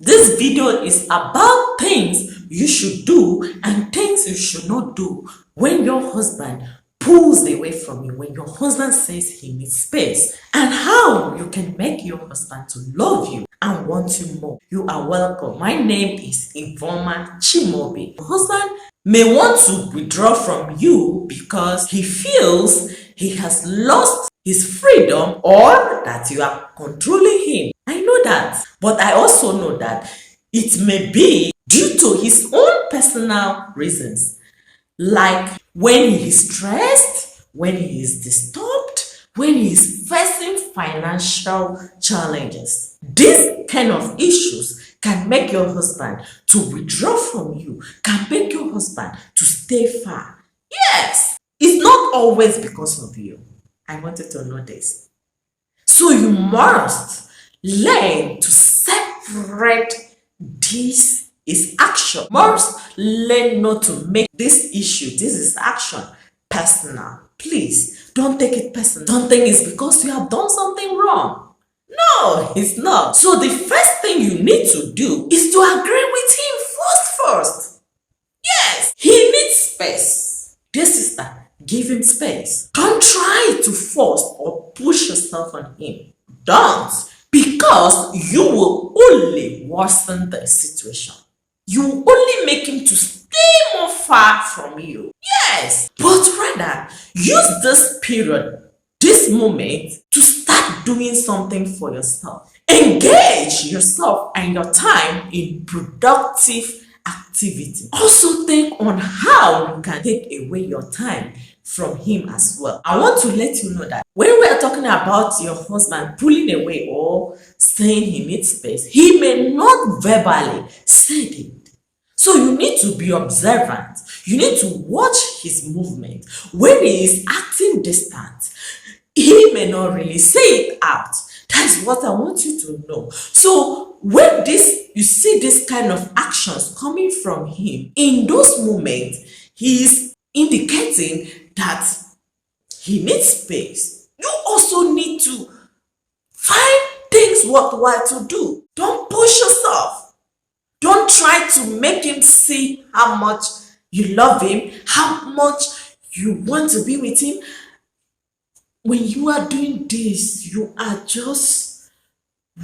This video is about things you should do and things you should not do when your husband pulls away from you, when your husband says he needs space, and how you can make your husband to love you and want you more. You are welcome. My name is Ivuoma Chimaobi. Your husband may want to withdraw from you because he feels he has lost his freedom or that you are controlling him. I know that, but I also know that it may be due to his own personal reasons, like when he is stressed, when he is disturbed, when he is facing financial challenges. These kind of issues can make your husband to withdraw from you, can make your husband to stay far. Yes, it's not always because of you. I wanted to know this. So you must learn to separate this is action. Must learn not to make this issue, this is action, personal. Please don't take it personal. Don't think it's because you have done something wrong. No, it's not. So the first thing you need to do is to agree with him first. Yes, he needs space. Dear sister, give him space. Don't try to force or push yourself on him. Don't, because you will only worsen the situation. You will only make him to stay more far from you. Yes, but rather use this period, this moment, to start doing something for yourself. Engage yourself and your time in productive activity. Also think on how you can take away your time from him as well. I want to let you know that when we are talking about your husband pulling away or saying he needs space, he may not verbally say it. So you need to be observant. You need to watch his movement. When he is acting distant, he may not really say it out. That's what I want you to know. So when you see this kind of actions coming from him, in those moments, he is indicating that he needs space. You also need to find things worthwhile to do. Don't push yourself. Don't try to make him see how much you love him, how much you want to be with him. When you are doing this, you are just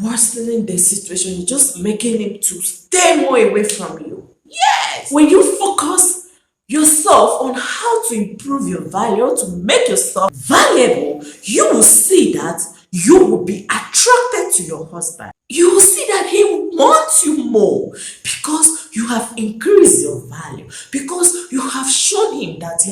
worsening the situation. You're just making him to stay more away from you. Yes! When you focus yourself on how to improve your value, to make yourself valuable, you will see that you will be attracted to your husband. You will see that he wants you more because you have increased your value, because you have shown him that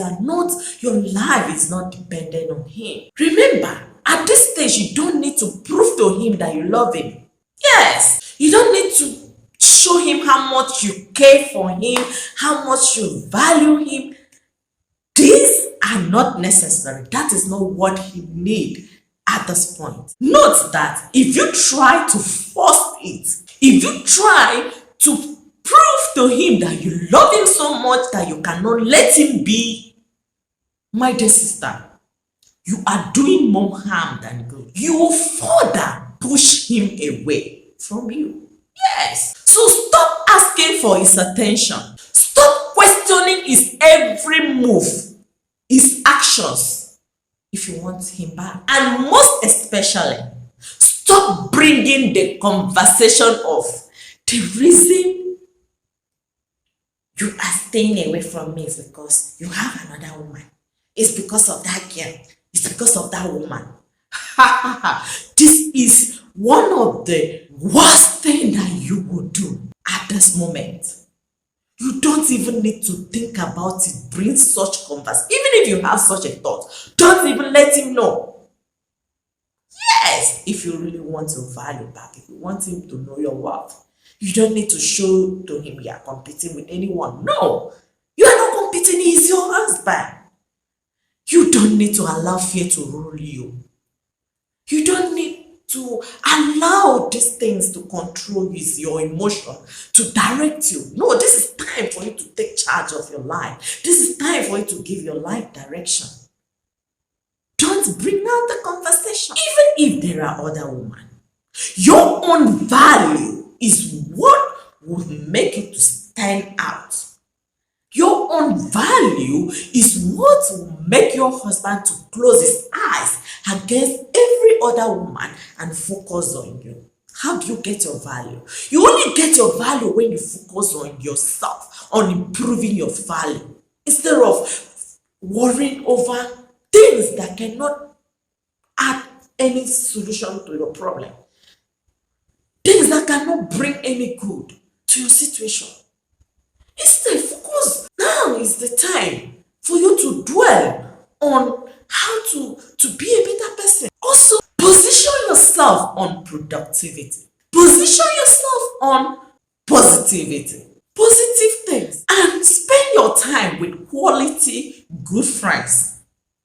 your life is not dependent on him. Remember, at this stage, you don't need to prove to him that you love him. Yes, you don't need to show him how much you care for him, how much you value him. These are not necessary. That is not what he needs at this point. Note that if you try to force it, if you try to prove to him that you love him so much that you cannot let him be, my dear sister, you are doing more harm than good. You will further push him away from you. Yes. So stop asking for his attention. Stop questioning his every move, his actions, if you want him back. And most especially, stop bringing the conversation of the reason you are staying away from me is because you have another woman. It's because of that girl. It's because of that woman. This is one of the worst things that you will do at this moment. You don't even need to think about it. Bring such conversation. Even if you have such a thought, don't even let him know. Yes, if you really want your value back, if you want him to know your worth, you don't need to show to him you are competing with anyone. No, you are not competing. He is your husband. You don't need to allow fear to rule you. You don't need to allow these things to control your emotion, to direct you. No, this is time for you to take charge of your life. This is time for you to give your life direction. Don't bring out the conversation. Even if there are other women, your own value is what will make you to stand out. Your own value is what will make your husband to close his eyes against every other woman and focus on you. How do you get your value? You only get your value when you focus on yourself, on improving your value, instead of worrying over things that cannot add any solution to your problem, things that cannot bring any good to your situation. Instead, focus. Now is the time for you to dwell on how to be a better person. Also, position yourself on productivity. Position yourself on positivity. Positive things. And spend your time with quality, good friends.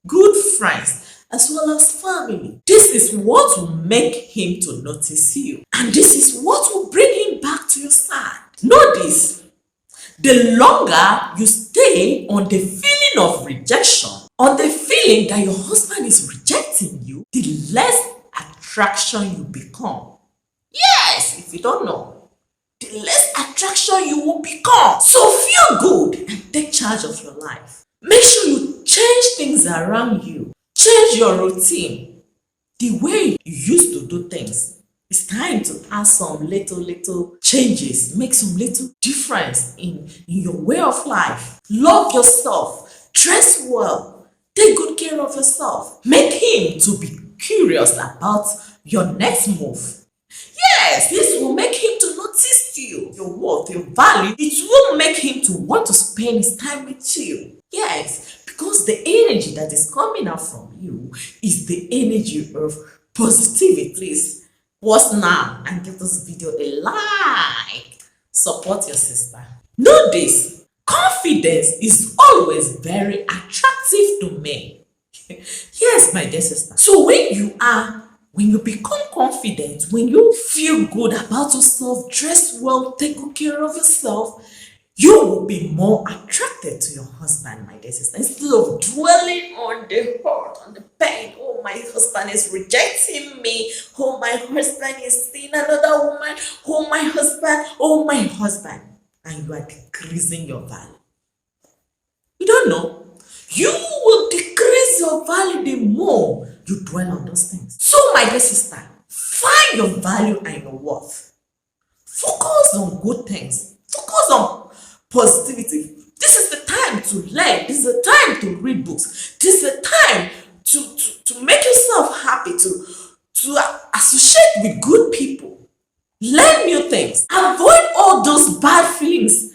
Good friends, as well as family. This is what will make him to notice you. And this is what will bring him back to your side. Know this. The longer you stay on the feeling of rejection, on the feeling that your husband is rejecting you, the less attraction you become. Yes, if you don't know, the less attraction you will become. So feel good and take charge of your life. Make sure you change things around you. Change your routine. The way you used to do things. It's time to add some little changes. Make some little difference in your way of life. Love yourself. Dress well. Take good care of yourself. Make him to be curious about your next move. Yes, this will make him to notice you, your worth, your value. It will make him to want to spend his time with you. Yes, because the energy that is coming out from you is the energy of positivity. Please pause now and give this video a like. Support your sister. Know this. Confidence is always very attractive to men. Yes, my dear sister. So when you become confident, when you feel good about yourself, dress well, take good care of yourself, you will be more attracted to your husband, my dear sister. Instead of dwelling on the hurt, on the pain, oh, my husband is rejecting me, oh, my husband is seeing another woman, oh, my husband, and you are decreasing your value. You don't know. You will decrease your value the more you dwell on those things. So, my dear sister, find your value and your worth. Focus on good things. Focus on positivity. This is the time to learn. This is the time to read books. This is the time to make yourself happy, to associate with good people. Learn new things. Avoid all those bad feelings,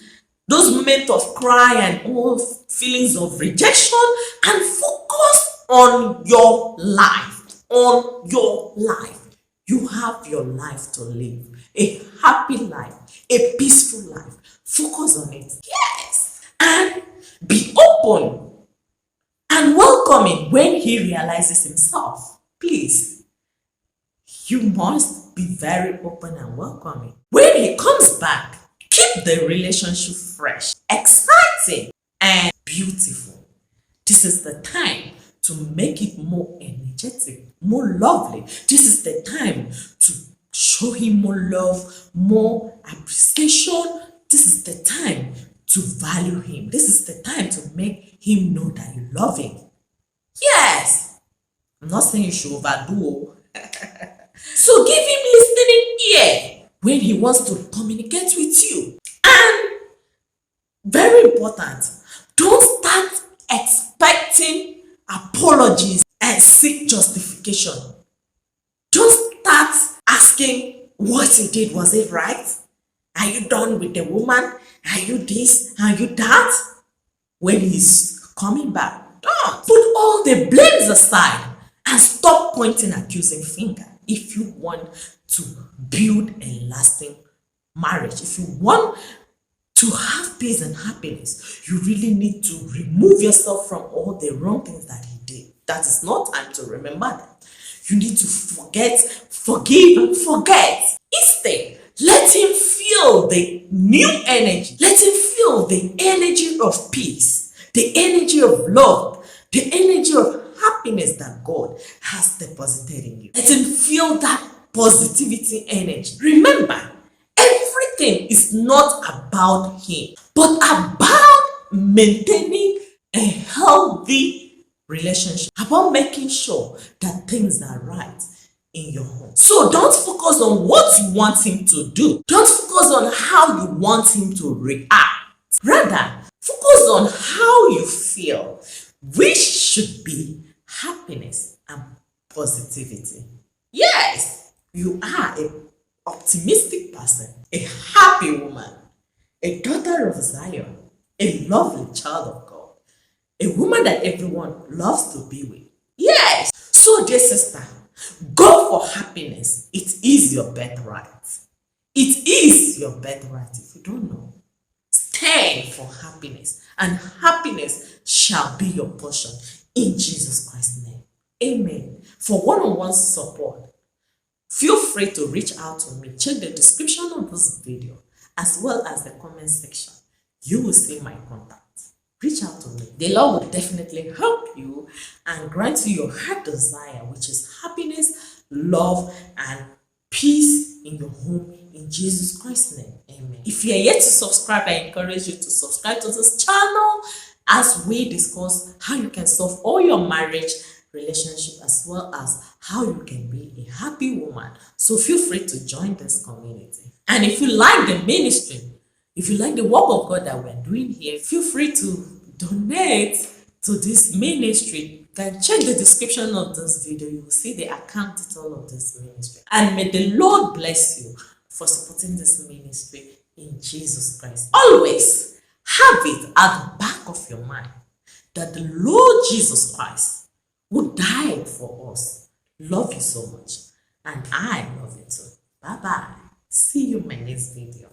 those moments of cry and all feelings of rejection, and focus on your life. On your life. You have your life to live. A happy life. A peaceful life. Focus on it. Yes. And be open and welcoming when he realizes himself. Please. You must be very open and welcoming. When he comes back, keep the relationship fresh, exciting, and beautiful. This is the time to make it more energetic, more lovely. This is the time to show him more love, more appreciation. This is the time to value him. This is the time to make him know that you love him. Yes. I'm not saying you should overdo. So give him listening ear when he wants to communicate with you. And very important, don't start expecting apologies and seek justification. Don't start asking what he did. Was it right? Are you done with the woman? Are you this? Are you that? When he's coming back, don't. Put all the blames aside and stop pointing accusing finger. If you want to build a lasting marriage, if you want to have peace and happiness, you really need to remove yourself from all the wrong things that he did. That is not time to remember that. You need to forget, forgive, and forget. Instead, let him feel the new energy. Let him feel the energy of peace, the energy of love, the energy of happiness that God has deposited in you. Let him feel that positivity energy. Remember, every everything is not about him, but about maintaining a healthy relationship, about making sure that things are right in your home. So don't focus on what you want him to do. Don't focus on how you want him to react. Rather, focus on how you feel, which should be happiness and positivity. Yes, you are an optimistic person, a happy woman, a daughter of Zion, a lovely child of God, a woman that everyone loves to be with. Yes. So, dear sister, go for happiness. It is your birthright. It is your birthright. If you don't know, stand for happiness, and happiness shall be your portion in Jesus Christ's name. Amen. For one-on-one support, feel free to reach out to me. Check the description of this video as well as the comment section. You will see my contact. Reach out to me. The Lord will definitely help you and grant you your heart desire, which is happiness, love, and peace in your home in Jesus Christ's name. Amen. If you are yet to subscribe, I encourage you to subscribe to this channel as we discuss how you can solve all your marriage relationship as well as how you can be a happy woman. So feel free to join this community. And if you like the ministry, if you like the work of God that we're doing here, feel free to donate to this ministry. You can check the description of this video. You will see the account detail of this ministry. And may the Lord bless you for supporting this ministry in Jesus Christ. Always have it at the back of your mind that the Lord Jesus Christ, who died for us, love you so much. And I love you too. Bye-bye. See you in my next video.